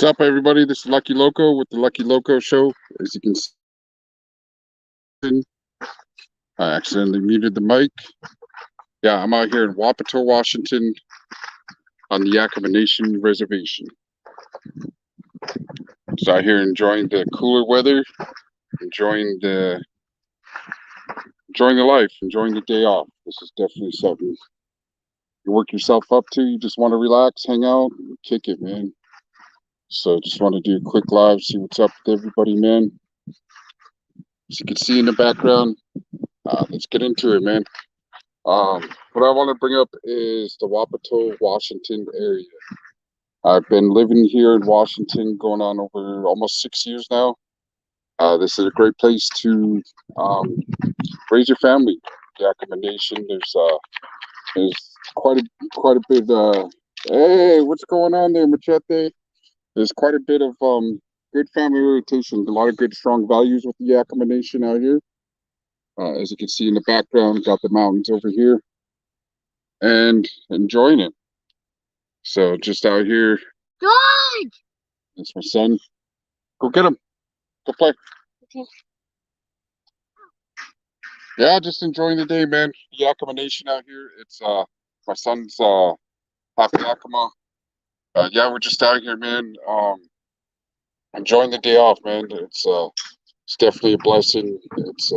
What's up, everybody? This is Lucky Loco with the Lucky Loco Show. As you can see, I accidentally muted the mic. Yeah, I'm out here in Wapato, Washington on the Yakama Nation Reservation. So out here enjoying the cooler weather, enjoying the life, enjoying the day off. This is definitely something you work yourself up to. You just want to relax, hang out, and kick it, man. So just want to do a quick live, see what's up with everybody, man. As you can see in the background, let's get into it, man. What I want to bring up is the Wapato, Washington area. I've been living here in Washington going on over almost 6 years now. This is a great place to raise your family. Yakama Nation, there's quite a bit. Hey, what's going on there, Machete? There's quite a bit of good family orientation, a lot of good strong values with the Yakama Nation out here. As you can see in the background, got the mountains over here and enjoying it. So just out here. George! That's my son. Go get him. Go play. Okay. Yeah, just enjoying the day, man. Yakama Nation out here. It's my son's half Yakama. Yeah, we're just out here, man. Enjoying the day off, man. It's definitely a blessing. It's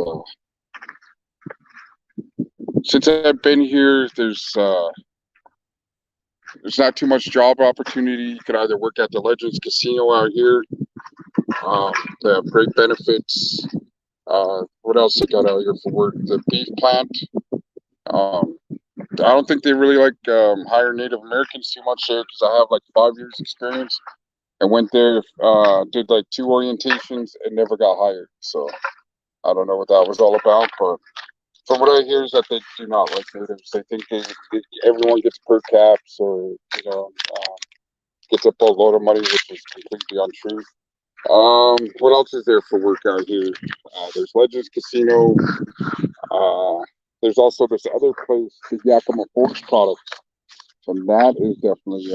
since I've been here, there's not too much job opportunity. You could either work at the Legends Casino out here. They have great benefits. What else they got out here for work? The beef plant. I don't think they really like hire Native Americans too much there because I have like 5 years experience. I went there, did like 2 orientations and never got hired. So I don't know what that was all about, but from what I hear is that they do not like natives. They think everyone gets per caps or gets a boatload of money, which is completely untrue. What else is there for work out here? There's Legends Casino. There's also this other place, the Yakama Forge Products, and that is definitely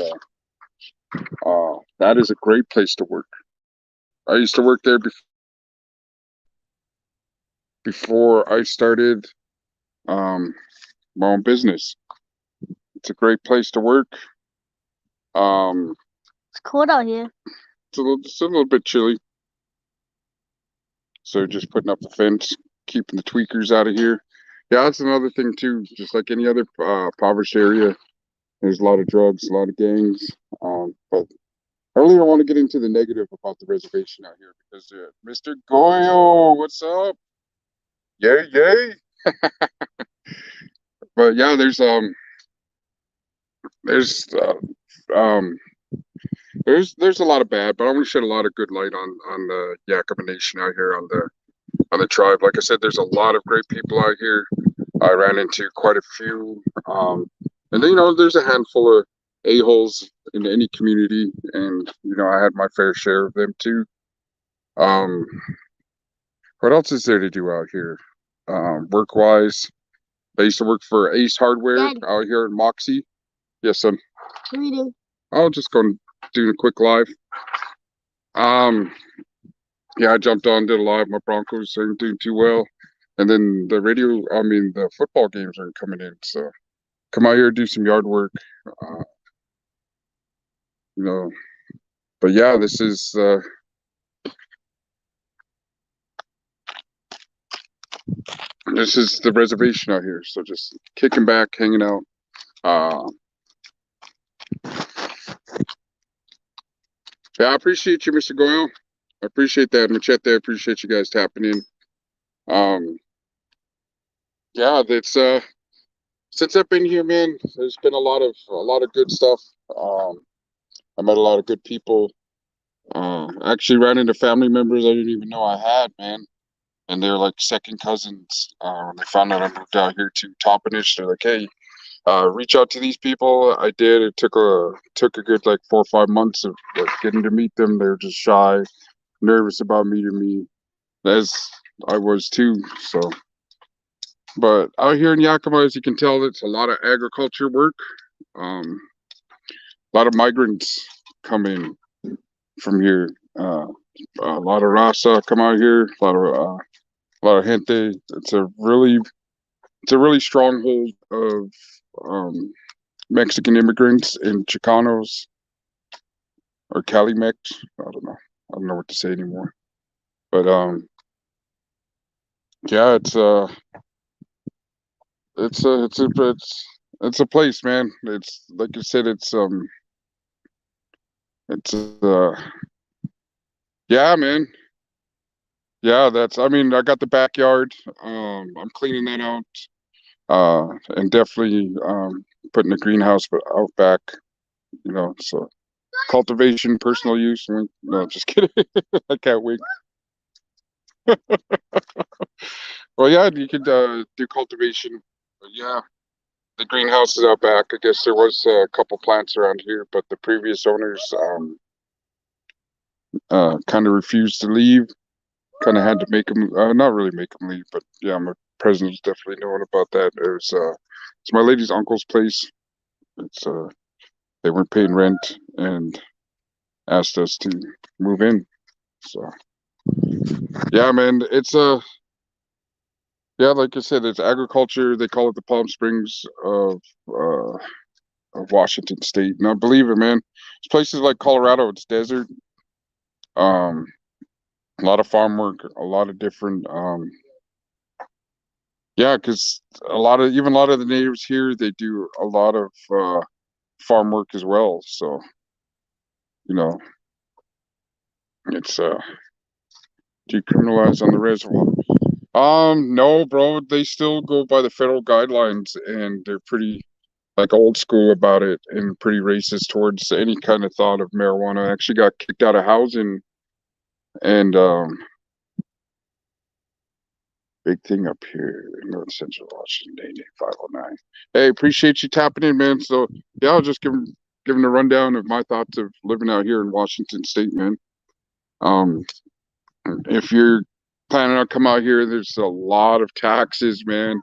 that is a great place to work. I used to work there before I started my own business. It's a great place to work. It's cold out here. It's a little bit chilly. So just putting up the fence, keeping the tweakers out of here. Yeah, that's another thing too. Just like any other impoverished area, there's a lot of drugs, a lot of gangs. But I really don't want to get into the negative about the reservation out here because Mr. Goyo, what's up? Yay, yay! But yeah, there's a lot of bad, but I want to shed a lot of good light on the Yakama Nation out here on the tribe. Like I said, there's a lot of great people out here. I ran into quite a few, and then there's a handful of a-holes in any community, and I had my fair share of them too. What else is there to do out here? Work-wise, I used to work for Ace Hardware out here in Moxie. Yes, son. What do you do? I'll just go and do a quick live. Yeah, I jumped on, did a live. My Broncos aren't doing too well. And then the football games aren't coming in. So come out here, do some yard work. But yeah, this is the reservation out here. So just kicking back, hanging out. Yeah, I appreciate you, Mr. Goyle. I appreciate that, Machete. I appreciate you guys tapping in. Yeah, that's since I've been here, man, there's been a lot of good stuff. I met a lot of good people. Actually ran into family members I didn't even know I had, man. And they're like second cousins. When they found out I moved out here to Toppenish, they're like, hey, reach out to these people. I did. It took a good like 4 or 5 months of like getting to meet them. They were just shy, nervous about meeting me, as I was too. So, but out here in Yakama, as you can tell, it's a lot of agriculture work. A lot of migrants come in from here. A lot of raza come out here. A lot of gente. It's a really stronghold of um, Mexican immigrants and Chicanos or Calimex. I don't know. I don't know what to say anymore. But yeah, it's a place, man. It's like you said. It's yeah, man. Yeah, that's. I mean, I got the backyard. I'm cleaning that out. And definitely putting the greenhouse but out back. So cultivation, personal use. No, just kidding. I can't wait. Well, yeah, you could do cultivation. But yeah, the greenhouse is out back. I guess there was a couple plants around here, but the previous owners kind of refused to leave. Kind of had to make them, not really make them leave, but yeah, my president's definitely knowing about that. It's my lady's uncle's place. It's they weren't paying rent and asked us to move in. So yeah, man, yeah, like I said, it's agriculture. They call it the Palm Springs uh of Washington State. Now, believe it, man, it's places like Colorado. It's desert. Um, a lot of farm work, a lot of different. Yeah, because a lot of the natives here, they do a lot of farm work as well. So you know, it's decriminalized on the reservoir. No, bro, they still go by the federal guidelines, and they're pretty like old school about it and pretty racist towards any kind of thought of marijuana. I actually got kicked out of housing and big thing up here in North Central Washington, 509. Hey, appreciate you tapping in, man. So yeah, I'll just giving a rundown of my thoughts of living out here in Washington State, man. Um, if you're planning on come out here, there's a lot of taxes, man.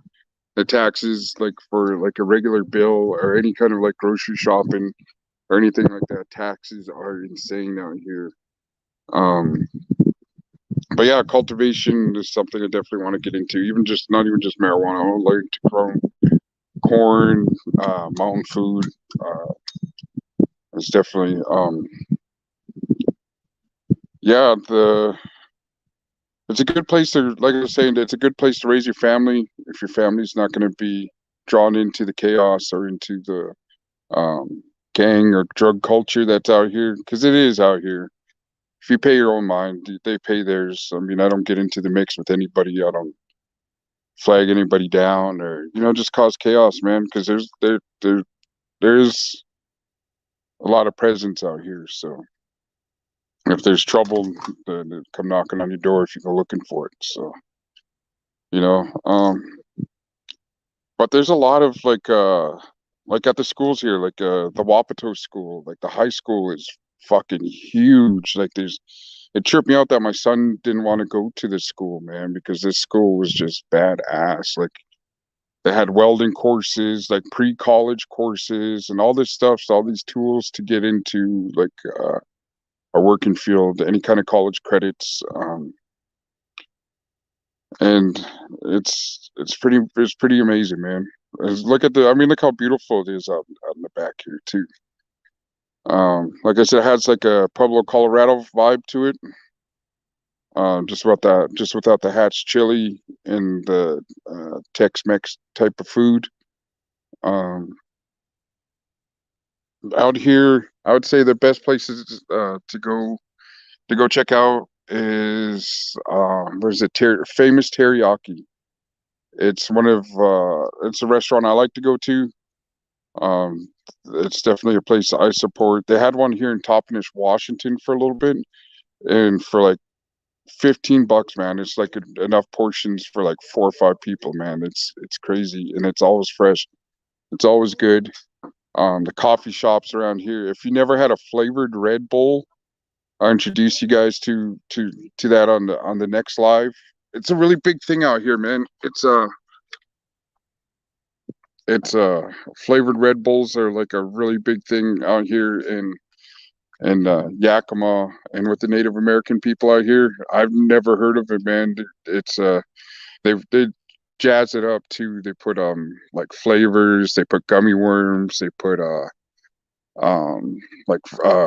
The taxes like for like a regular bill or any kind of like grocery shopping or anything like that, taxes are insane out here. Um, but yeah, cultivation is something I definitely want to get into. Even just not even just marijuana. I would like to grow corn, mountain food. Uh, it's definitely yeah, the it's a good place to, like I was saying, it's a good place to raise your family if your family's not going to be drawn into the chaos or into the um, gang or drug culture that's out here, because it is out here. If you pay your own mind, they pay theirs. I mean, I don't get into the mix with anybody. I don't flag anybody down or just cause chaos, man. Because there's a lot of presence out here. So if there's trouble, they come knocking on your door if you go looking for it. So you know, but there's a lot of like at the schools here, like the Wapato school, like the high school is fucking huge. Like it tripped me out that my son didn't want to go to this school, man, because this school was just badass. Like they had welding courses, like pre-college courses and all this stuff, so all these tools to get into like a working field, any kind of college credits. And it's pretty amazing, man. Look at I mean, look how beautiful it is out in the back here too. Like I said, it has like a Pueblo, Colorado vibe to it. Just without the hatch chili and the Tex-Mex type of food. Um, Out here, I would say the best places to go check out is there's a famous teriyaki. It's a restaurant I like to go to. Um, it's definitely a place I support. They had one here in Toppenish, Washington for a little bit, and for like $15, man, it's like enough portions for like 4 or 5 people, man. It's crazy, and it's always fresh. It's always good. The coffee shops around here. If you never had a flavored Red Bull, I'll introduce you guys to that on the next live. It's a really big thing out here, man. It's flavored Red Bulls are like a really big thing out here, and and Yakama, and with the Native American people out here. I've never heard of it, man. It's they jazz it up too. They put like flavors. They put gummy worms. They put like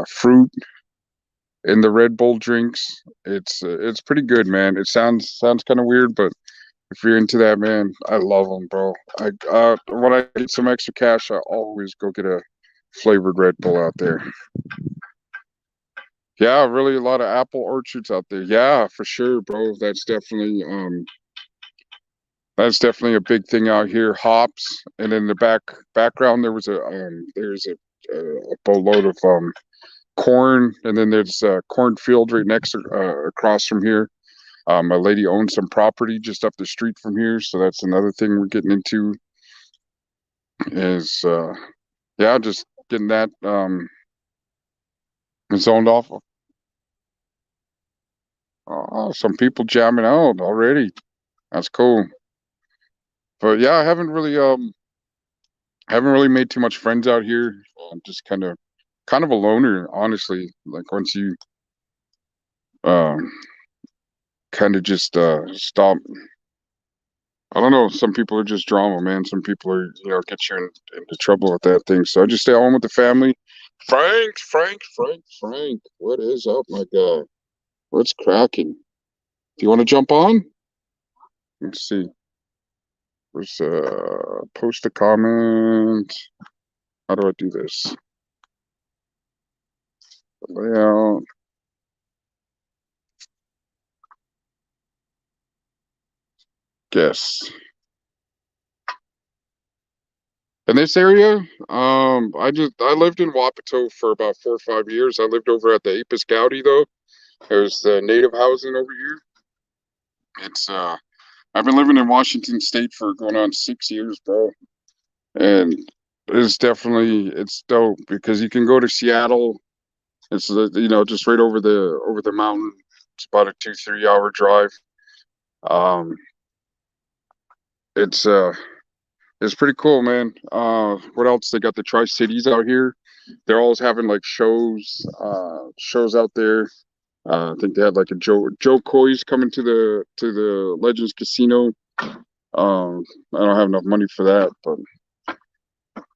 fruit in the Red Bull drinks. It's pretty good, man. It sounds kind of weird, but if you're into that, man, I love them, bro. I when I get some extra cash, I always go get a flavored Red Bull out there. Yeah, really a lot of apple orchards out there. Yeah, for sure, bro. That's definitely a big thing out here. Hops, and in the background there's a boatload of corn, and then there's a cornfield right next across from here. A lady owns some property just up the street from here, so that's another thing we're getting into is yeah, just getting that zoned off. Oh, some people jamming out already. That's cool. But yeah, I haven't really made too much friends out here. I'm just kind of a loner, honestly. Like once you um kind of just stop. I don't know. Some people are just drama, man. Some people are, get you into trouble with that thing. So I just stay home with the family. Frank. What is up, my guy? What's cracking? Do you want to jump on? Let's see. Let's post a comment. How do I do this? Layout. Guess. In this area, I lived in Wapato for about 4 or 5 years. I lived over at the Apis Gaudi though. There's the native housing over here. It's I've been living in Washington State for going on 6 years, bro. And it's dope because you can go to Seattle. It's just right over the mountain. It's about a 2-3 hour drive. Um, it's it's pretty cool, man. What else? They got the Tri Cities out here. They're always having like shows out there. I think they had like a Joe Coy's coming to the Legends Casino. I don't have enough money for that, but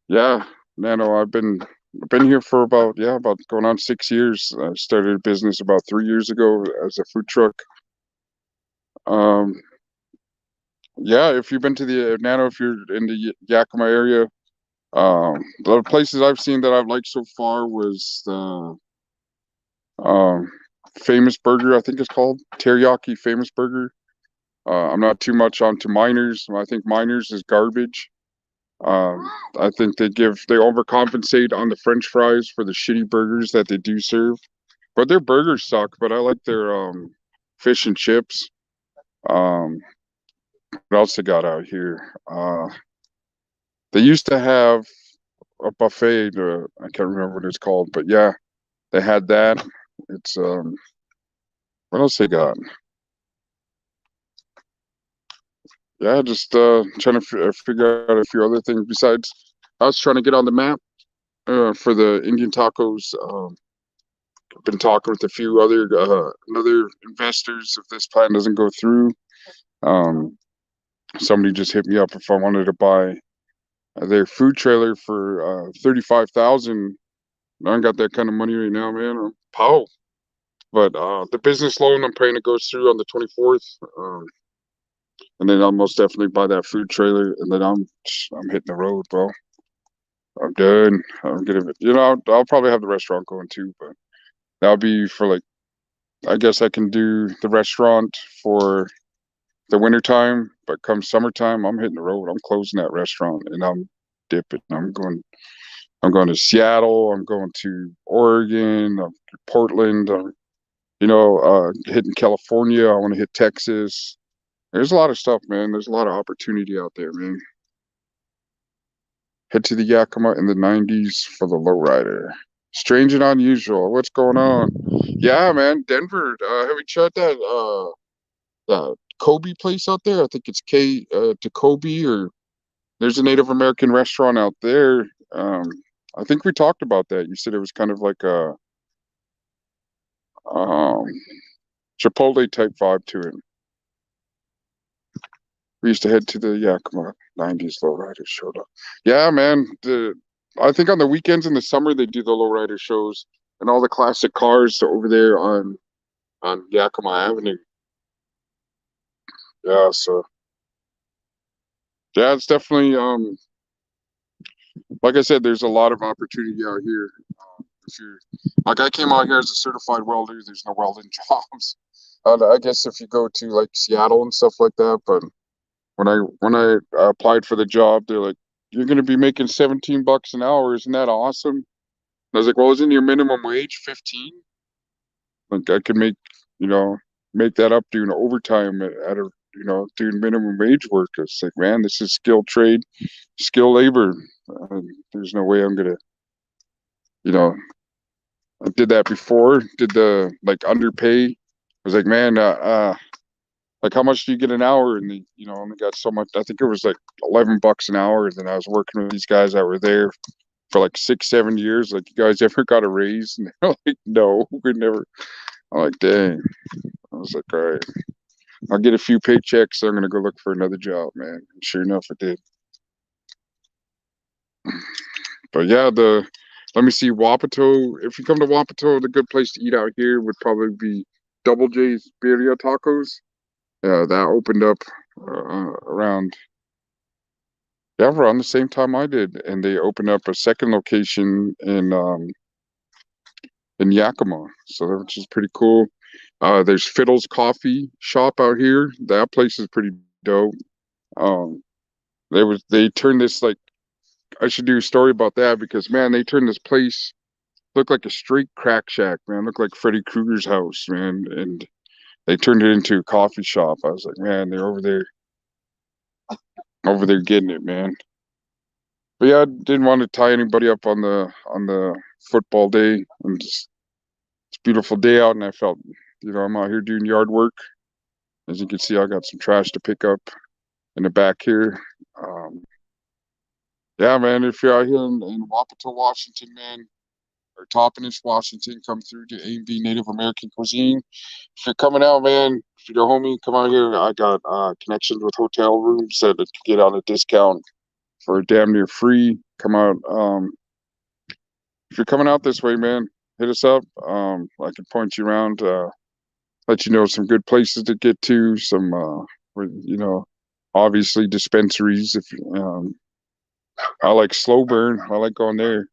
yeah, Nano, I've been here for about going on 6 years. I started a business about 3 years ago as a food truck. Um, yeah, if you've been to the Nano, if you're in the Yakima area, the places I've seen that I've liked so far was the um Famous Burger, I think it's called Teriyaki Famous Burger. I'm not too much onto Miners. I think Miners is garbage. I think they overcompensate on the French fries for the shitty burgers that they do serve. But their burgers suck. But I like their fish and chips. Um, what else they got out here? They used to have a buffet. I can't remember what it's called, but yeah, they had that. It's what else they got? Yeah, just trying to figure out a few other things besides. I was trying to get on the map for the Indian tacos. I've been talking with a few other investors. If this plan doesn't go through, um, somebody just hit me up if I wanted to buy their food trailer for 35,000. I don't got that kind of money right now, man. Pow. But the business loan I'm paying it goes through on the 24th. And then I'll most definitely buy that food trailer, and then I'm hitting the road, bro. I'm done. I'm gonna, I'll probably have the restaurant going too, but that'll be for like, I guess I can do the restaurant for the winter time, but come summertime, I'm hitting the road. I'm closing that restaurant and I'm dipping. I'm going to Seattle. I'm going to Oregon, Portland. Hitting California. I want to hit Texas. There's a lot of stuff, man. There's a lot of opportunity out there, man. Head to the Yakima in the 90s for the lowrider. Strange and unusual. What's going on? Yeah, man. Denver. Have you checked that Kobe place out there? I think it's K to Kobe, or there's a Native American restaurant out there. I think we talked about that. You said it was kind of like um, Chipotle type vibe to it. We used to head to the Yakama 90s lowrider show. Yeah, man. I think on the weekends in the summer they do the lowrider shows and all the classic cars over there on Yakama Avenue. Yeah, so yeah, it's definitely like I said, there's a lot of opportunity out here. If you're like I came out here as a certified welder, there's no welding jobs. I guess if you go to like Seattle and stuff like that, but when I applied for the job, they're like, "You're going to be making $17 an hour. Isn't that awesome?" And I was like, "Well, isn't your minimum wage 15? Like I could make that up doing overtime at a doing minimum wage work." It's like, man, this is skilled trade, skill labor. There's no way I'm gonna, you know, I did that before. Did the like underpay. I was like, man, like how much do you get an hour? And only got so much. I think it was like $11 an hour. And then I was working with these guys that were there for like 6, 7 years. Like, you guys ever got a raise? And they're like, no, we never. I'm like, dang. I was like, all right, I'll get a few paychecks. So I'm gonna go look for another job, man. And sure enough, I did. But yeah, let me see, Wapato. If you come to Wapato, the good place to eat out here would probably be Double J's Birria Tacos. Yeah, that opened up around around the same time I did, and they opened up a second location in Yakima, so which is pretty cool. There's Fiddle's Coffee Shop out here. That place is pretty dope. Um, they turned this like I should do a story about that because man, they turned this place looked like a straight crack shack, man. Looked like Freddy Krueger's house, man, and they turned it into a coffee shop. I was like, man, they're over there getting it, man. But yeah, I didn't want to tie anybody up on the football day. And just, it's a beautiful day out, and I felt, I'm out here doing yard work. As you can see, I got some trash to pick up in the back here. Um, yeah, man, if you're out here in Wapato, Washington, man, or Toppenish, Washington, come through to A&B Native American Cuisine. If you're coming out, man, if you're a homie, come out here. I got connections with hotel rooms that could get on a discount for damn near free. Come out. If you're coming out this way, man, hit us up. I can point you around, let you know some good places to get to. Some, obviously dispensaries. If I like Slow Burn, I like going there.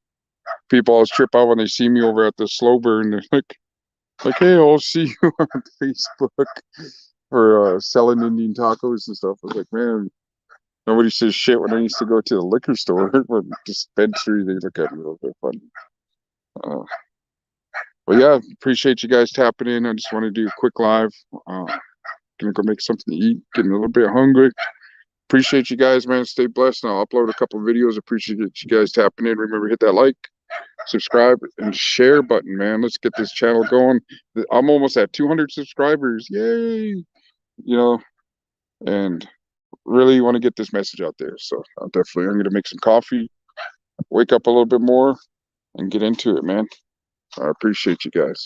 People always trip out when they see me over at the Slow Burn. They're like, hey, I'll see you on Facebook for selling Indian tacos and stuff. I was like, man, nobody says shit when I used to go to the liquor store or dispensary. They look at me a little bit funny. But yeah, appreciate you guys tapping in. I just want to do a quick live. Gonna go make something to eat. Getting a little bit hungry. Appreciate you guys, man. Stay blessed. And I'll upload a couple of videos. Appreciate you guys tapping in. Remember, hit that like, subscribe, and share button, man. Let's get this channel going. I'm almost at 200 subscribers. Yay! And really want to get this message out there. So I'm going to make some coffee, wake up a little bit more, and get into it, man. I appreciate you guys.